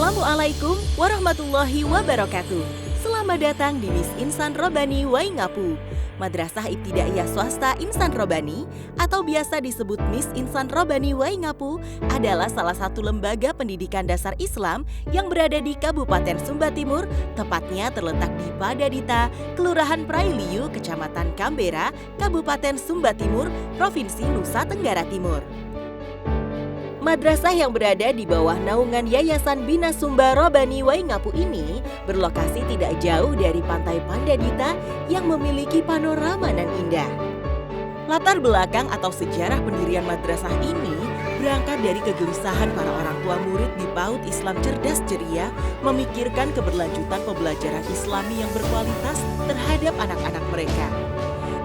Assalamualaikum warahmatullahi wabarakatuh. Selamat datang di Miss Insan Robani Waingapu. Madrasah Ibtidaiyah Swasta Insan Robani atau biasa disebut Miss Insan Robani Waingapu adalah salah satu lembaga pendidikan dasar Islam yang berada di Kabupaten Sumba Timur, tepatnya terletak di Padadita, Kelurahan Prailiu, Kecamatan Kambera, Kabupaten Sumba Timur, Provinsi Nusa Tenggara Timur. Madrasah yang berada di bawah naungan Yayasan Bina Sumba Robani Waingapu ini berlokasi tidak jauh dari Pantai Padadita yang memiliki panorama nan indah. Latar belakang atau sejarah pendirian madrasah ini berangkat dari kegelisahan para orang tua murid di PAUD Islam Cerdas Ceria memikirkan keberlanjutan pembelajaran Islami yang berkualitas terhadap anak-anak mereka.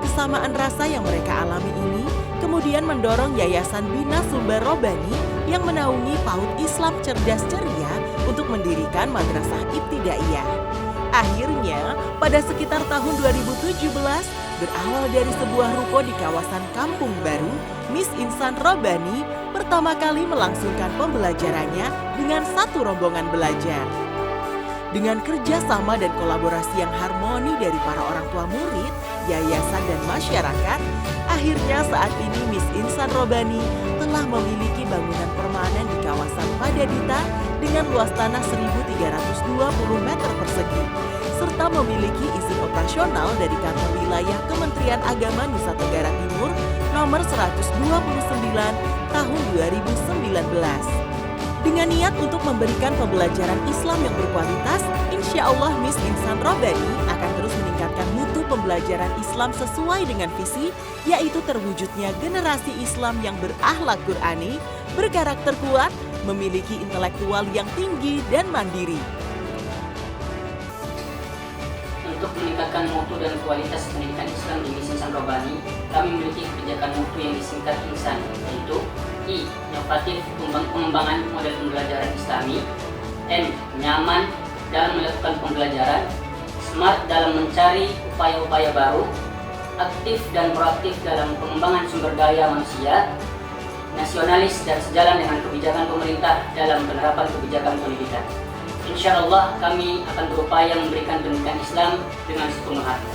Kesamaan rasa yang mereka alami ini kemudian mendorong Yayasan Bina Sumba Robani yang menaungi PAUD Islam Cerdas Ceria untuk mendirikan Madrasah Ibtidaiyah. Akhirnya, pada sekitar tahun 2017, berawal dari sebuah ruko di kawasan Kampung Baru, Miss Insan Robani pertama kali melangsungkan pembelajarannya dengan satu rombongan belajar. Dengan kerjasama dan kolaborasi yang harmoni dari para orang tua murid, yayasan dan masyarakat, akhirnya saat ini Miss Insan Robani telah memiliki bangunan permanen di kawasan Padadita dengan luas tanah 1.320 meter persegi, serta memiliki izin operasional dari Kantor Wilayah Kementerian Agama Nusa Tenggara Timur nomor 129 tahun 2019. Dengan niat untuk memberikan pembelajaran Islam yang berkualitas, insya Allah Miss Insan Robani akan terus meningkatkan mutu pembelajaran Islam sesuai dengan visi, yaitu terwujudnya generasi Islam yang berakhlak Qur'ani, berkarakter kuat, memiliki intelektual yang tinggi dan mandiri. Untuk meningkatkan mutu dan kualitas pendidikan Islam di Miss Insan Robani, kami memiliki kebijakan mutu yang disingkat INSAN, yaitu I. Inovatif pengembangan model pembelajaran Islami. N. Nyaman dalam melakukan pembelajaran. Smart dalam mencari upaya-upaya baru. Aktif dan proaktif dalam pengembangan sumber daya manusia. Nasionalis dan sejalan dengan kebijakan pemerintah dalam penerapan kebijakan pendidikan. Insya Allah kami akan berupaya memberikan pendidikan Islam dengan sepenuh hati.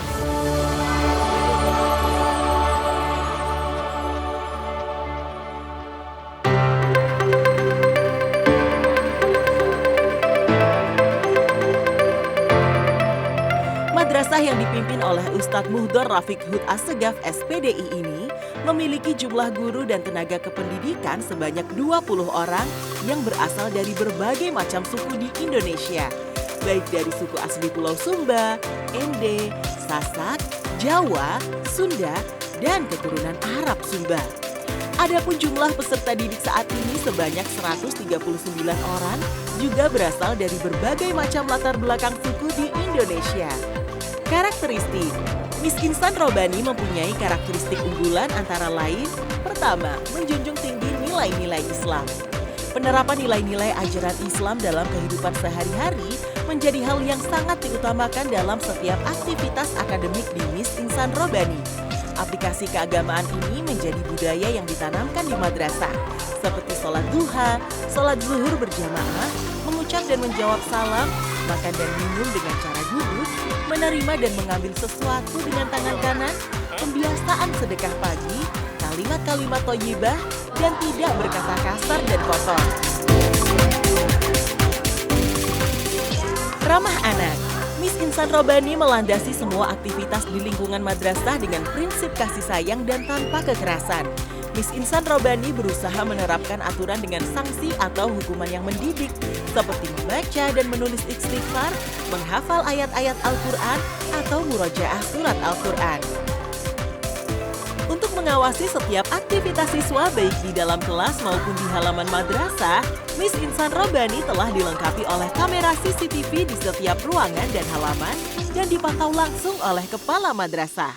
Madrasah yang dipimpin oleh Ustadz Muhdor Rafiq Hud Assegaf SPDI ini memiliki jumlah guru dan tenaga kependidikan sebanyak 20 orang yang berasal dari berbagai macam suku di Indonesia, baik dari suku asli Pulau Sumba, Ende, Sasak, Jawa, Sunda, dan keturunan Arab Sumba. Adapun jumlah peserta didik saat ini sebanyak 139 orang juga berasal dari berbagai macam latar belakang suku di Indonesia. Karakteristik Miss Insan Robani mempunyai karakteristik unggulan antara lain, pertama, menjunjung tinggi nilai-nilai Islam. Penerapan nilai-nilai ajaran Islam dalam kehidupan sehari-hari menjadi hal yang sangat diutamakan dalam setiap aktivitas akademik di Miss Insan Robani. Aplikasi keagamaan ini menjadi budaya yang ditanamkan di madrasah, seperti sholat duha, sholat zuhur berjamaah, mengucap dan menjawab salam, makan dan minum dengan cara duduk, menerima dan mengambil sesuatu dengan tangan kanan, pembiasaan sedekah pagi, kalimat-kalimat thayyibah, dan tidak berkata kasar dan kotor. Ramah anak. Miss Insan Robani melandasi semua aktivitas di lingkungan madrasah dengan prinsip kasih sayang dan tanpa kekerasan. Miss Insan Robani berusaha menerapkan aturan dengan sanksi atau hukuman yang mendidik, seperti membaca dan menulis istighfar, menghafal ayat-ayat Al-Quran, atau murojaah surat Al-Quran. Untuk mengawasi setiap aktivitas siswa baik di dalam kelas maupun di halaman madrasah, Miss Insan Robani telah dilengkapi oleh kamera CCTV di setiap ruangan dan halaman dan dipantau langsung oleh kepala madrasah.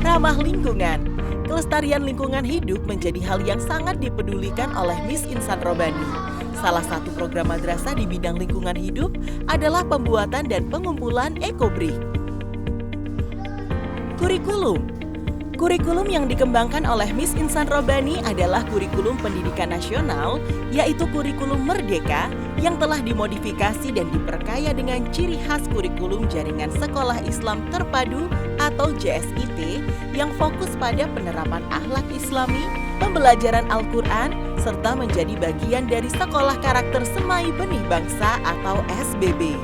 Ramah lingkungan. Kelestarian lingkungan hidup menjadi hal yang sangat dipedulikan oleh Miss Insan Robani. Salah satu program madrasah di bidang lingkungan hidup adalah pembuatan dan pengumpulan ekobrik. Kurikulum. Kurikulum yang dikembangkan oleh Miss Insan Robani adalah kurikulum pendidikan nasional, yaitu kurikulum merdeka yang telah dimodifikasi dan diperkaya dengan ciri khas kurikulum Jaringan Sekolah Islam Terpadu atau JSIT yang fokus pada penerapan akhlak Islami, pembelajaran Al-Quran, serta menjadi bagian dari Sekolah Karakter Semai Benih Bangsa atau SBB.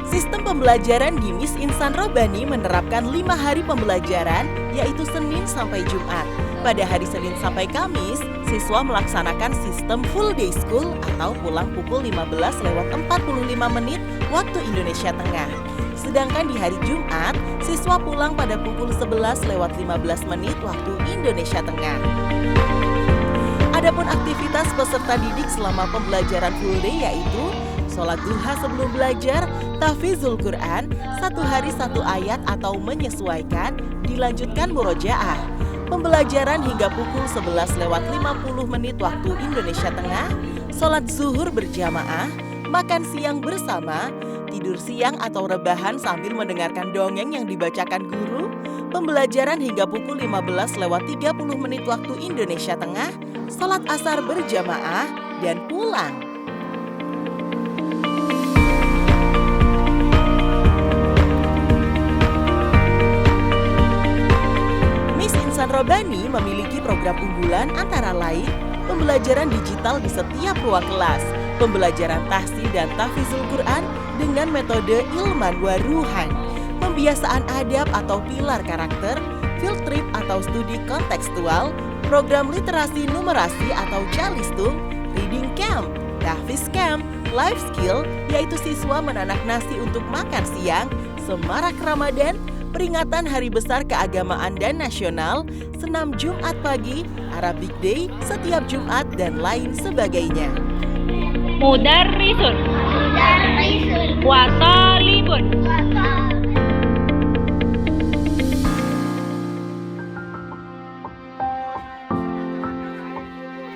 Sistem pembelajaran di Miss Insan Robani menerapkan 5 hari pembelajaran, yaitu Senin sampai Jumat. Pada hari Senin sampai Kamis, siswa melaksanakan sistem full day school atau pulang pukul 15:45 waktu Indonesia Tengah. Sedangkan di hari Jumat, siswa pulang pada pukul 11:15 waktu Indonesia Tengah. Adapun aktivitas peserta didik selama pembelajaran full day yaitu sholat duha sebelum belajar, tahfizul Quran, 1 hari 1 ayat atau menyesuaikan, dilanjutkan murojaah. Pembelajaran hingga pukul 11:50 waktu Indonesia Tengah, sholat zuhur berjamaah, makan siang bersama, tidur siang atau rebahan sambil mendengarkan dongeng yang dibacakan guru, pembelajaran hingga pukul 15:30 waktu Indonesia Tengah, sholat asar berjamaah, dan pulang. Robani memiliki program unggulan antara lain pembelajaran digital di setiap ruang kelas, pembelajaran tahsin dan tahfizul Quran dengan metode ilman wa ruhan, pembiasaan adab atau pilar karakter, field trip atau studi kontekstual, program literasi numerasi atau calistung, reading camp, tahfiz camp, life skill yaitu siswa menanak nasi untuk makan siang, semarak Ramadan, peringatan hari besar keagamaan dan nasional, senam Jumat pagi, Arabic Day setiap Jumat, dan lain sebagainya. Mudarrisun wa talibun.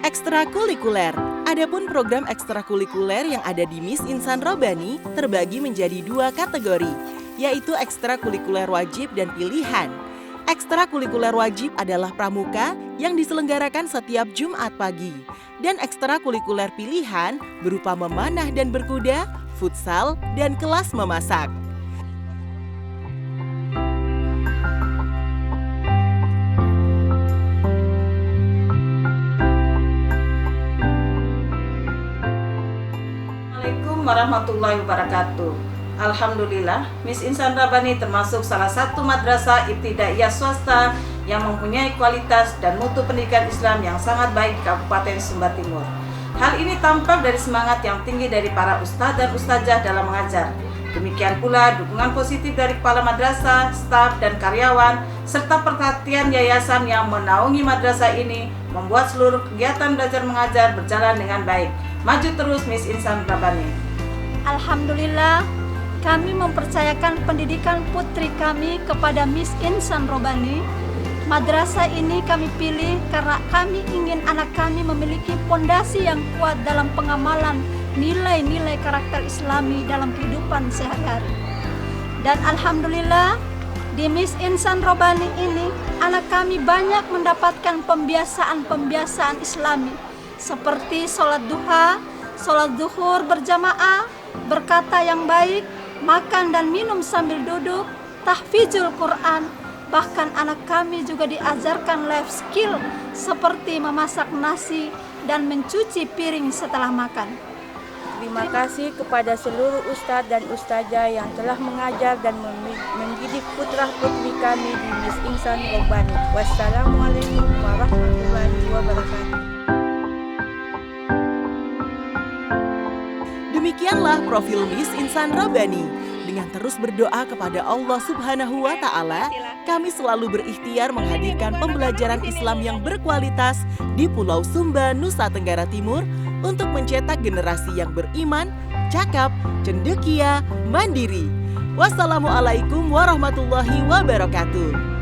Ekstrakurikuler. Adapun program ekstrakurikuler yang ada di Miss Insan Robani terbagi menjadi 2 kategori, yaitu ekstrakurikuler wajib dan pilihan. Ekstrakurikuler wajib adalah pramuka yang diselenggarakan setiap Jumat pagi. Dan ekstrakurikuler pilihan berupa memanah dan berkuda, futsal, dan kelas memasak. Assalamualaikum warahmatullahi wabarakatuh. Alhamdulillah, Miss Insan Robani termasuk salah satu madrasah ibtidaiyah swasta yang mempunyai kualitas dan mutu pendidikan Islam yang sangat baik di Kabupaten Sumba Timur. Hal ini tampak dari semangat yang tinggi dari para ustadz dan ustazah dalam mengajar. Demikian pula dukungan positif dari kepala madrasah, staf, dan karyawan, serta perhatian yayasan yang menaungi madrasah ini membuat seluruh kegiatan belajar mengajar berjalan dengan baik. Maju terus Miss Insan Robani. Alhamdulillah, kami mempercayakan pendidikan putri kami kepada Miss Insan Robani. Madrasah ini kami pilih karena kami ingin anak kami memiliki pondasi yang kuat dalam pengamalan nilai-nilai karakter Islami dalam kehidupan sehari-hari. Dan alhamdulillah, di Miss Insan Robani ini anak kami banyak mendapatkan pembiasaan-pembiasaan Islami seperti sholat duha, sholat zuhur berjamaah, berkata yang baik, makan dan minum sambil duduk, tahfizul Quran. Bahkan anak kami juga diajarkan life skill seperti memasak nasi dan mencuci piring setelah makan. Terima kasih kepada seluruh ustadz dan ustazah yang telah mengajar dan mendidik putra-putri kami di Miss Insan Robani. Wassalamualaikum warahmatullahi wabarakatuh. Demikianlah profil Miss Insan Robani. Dengan terus berdoa kepada Allah Subhanahu wa Ta'ala, kami selalu berikhtiar menghadirkan pembelajaran Islam yang berkualitas di Pulau Sumba, Nusa Tenggara Timur untuk mencetak generasi yang beriman, cakap, cendekia, mandiri. Wassalamualaikum warahmatullahi wabarakatuh.